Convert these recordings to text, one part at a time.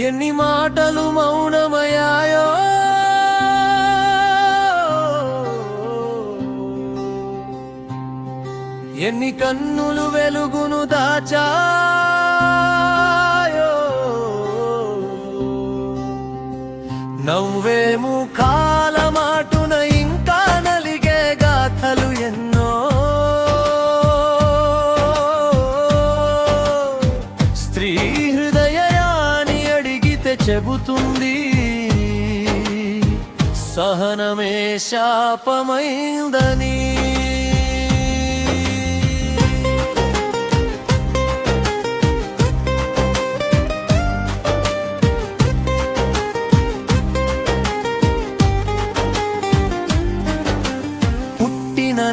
ఎన్ని మాటలు మౌనమయ్యాయో, ఎన్ని కన్నులు వెలుగును దాచాయో, నవ్వే ముఖాల మాటున ఇంకా నలిగే గాథలు ఎన్నో. స్త్రీ హృదయాన్ని అడిగితే చెబుతుంది, సహనమే శాపమైందని.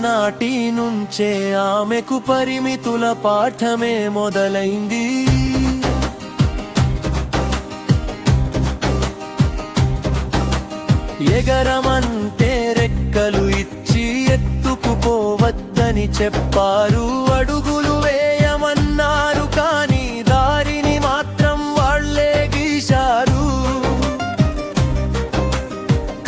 నాటి నుంచే ఆమెకు పరిమితుల పాఠమే మొదలైంది. ఎగరమంటే రెక్కలు ఇచ్చి ఎత్తుకుపోవద్దని చెప్పారు, అడుగులు వేయమన్నారు, కానీ దారిని మాత్రం వాళ్లే గీశారు.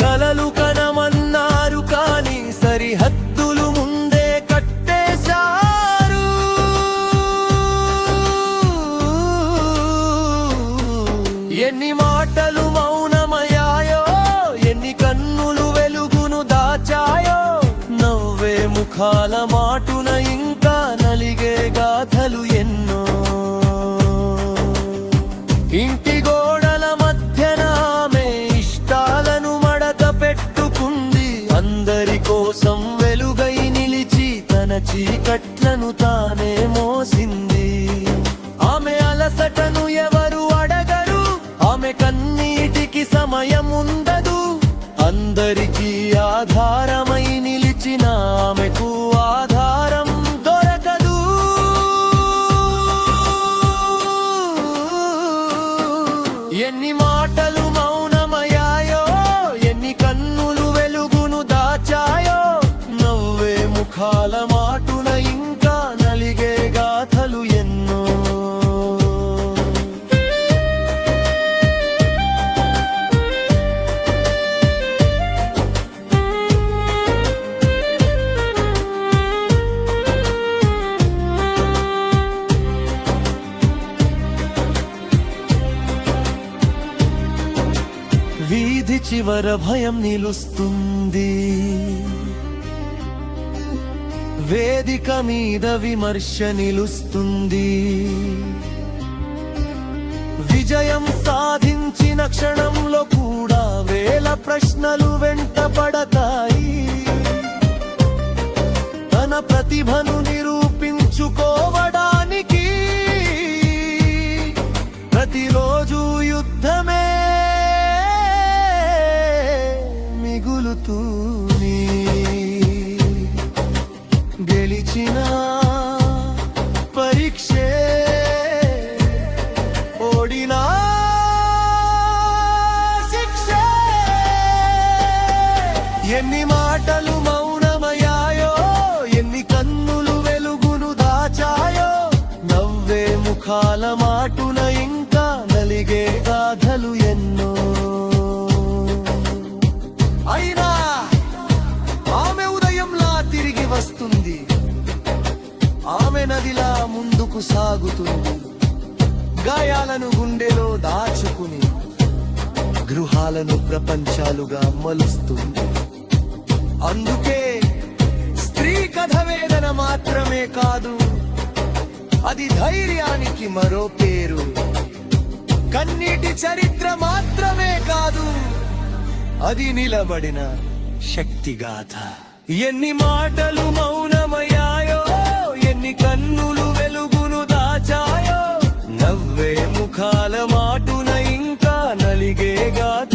కలలు కనమన్నారు, కానీ సరిహద్దులు ముందే కట్టేశారు. ఎన్ని మాటలు మౌనమయ్యాయో, ఎన్ని కన్నులు వెలుగును దాచాయో, నవ్వే ముఖాల మాటున ఇంకా నలిగే గాథలు ఎన్నో. ఇంటి గోడల మధ్యన ఆమె ఇష్టాలను మడత పెట్టుకుంది, అందరి కోసం వెలుగై నిలిచి తన చీకట్లను తానే మోసింది. ఆమె అలసటను ఎవరు అడగరు, ఆమె కన్నీటికి సమయం ఉండదు, అందరికీ ఆధారమై నిలిచిన ఆమెకు ఆధారం దొరకదు. ఎన్ని మాటలు మౌనమయ్యాయో, ఎన్ని కన్నులు వెలుగును దాచాయో, నవ్వే ముఖాల మాటున ఇంకా నలిగే గాథలు ఎన్నో. వీధి చివర భయం నిలుస్తుంది, వేదిక మీద విమర్శ నిలుస్తుంది. విజయం సాధించిన క్షణంలో కూడా వేల ప్రశ్నలు వెంటపడతాయి. తన ప్రతిభను నిరూపించుకోవడానికి ప్రతిరోజు యుద్ధమే మిగులుతూనే. గెలిచిన పరీక్షే, ఓడినా శిక్షే. ఎన్ని మాటలు మౌనమయ్యాయో, ఎన్ని కన్నులు వెలుగును దాచాయో, నవ్వే ముఖాల మాటున ఇంకా నలిగే గాథలు ఎన్నో. అయినా ఆమె ఉదయంలా తిరిగి వస్తుంది, ఆమె నదిలా ముందుకు సాగుతుంది. గాయాలను గుండెలో దాచుకుని గృహాలను ప్రపంచాలుగా మలుస్తుంది. అందుకే స్త్రీ కథ వేదన మాత్రమే కాదు, అది ధైర్యానికి మరో పేరు. కన్నీటి చరిత్ర మాత్రమే కాదు, అది నిలబడిన శక్తిగాథ. ఎన్ని మాటలు మౌనమయ్యాయో, ఎన్ని కన్నులు వెలుగును దాచాయో, నవ్వే ముఖాల మాటున ఇంకా నలిగే గాథ.